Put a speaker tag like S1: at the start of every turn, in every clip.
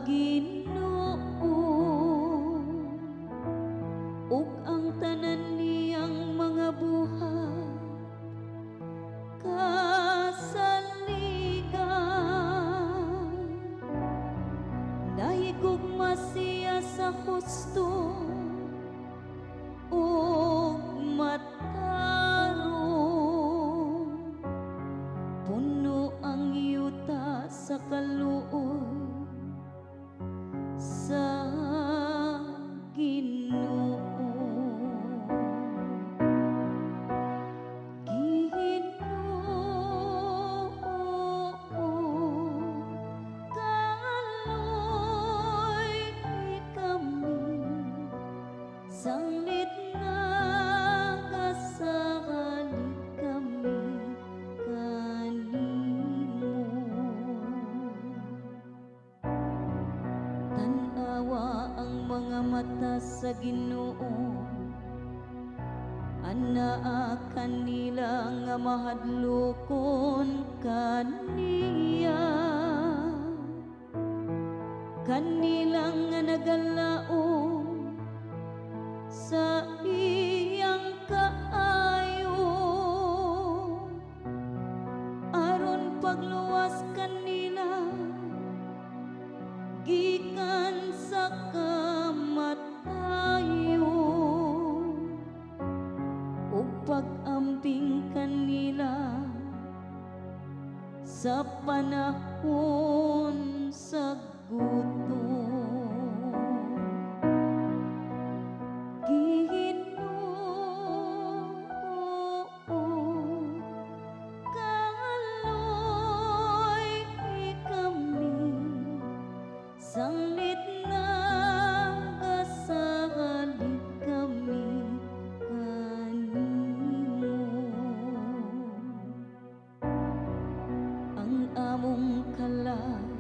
S1: Ginoo, ug ang tanan niyang mga buhat kasaligan. Nahigugma siya sa husto ug matarong, puno ang yuta sa kaluoy sa Ginoo. Kaloy kami sanglit nga kasali kami kanimo. Tan-awa ang mga mata sa Ginoo, anaa kanila nga mahadlokon kaniya. Kanila nga nagalaom sa iyang kaayo, aron pagluwas kanila gikan sa kamatayo, ug pag-amping kanila sa panahon sa gutom. Ginoo, kaloy kami sanglit nga kasali kami kanimo. Ang among kalag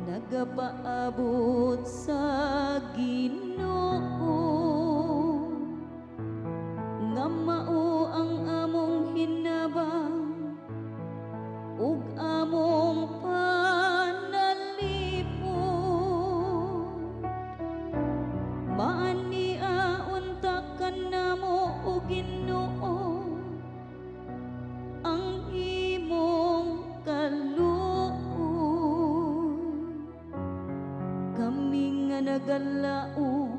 S1: nagapaabot sa Ginoo, nga mao ang among hinabang ug among panalipod. Maania unta kanamo o Ginoo ang imong kaluoy. Kami nga nagalaom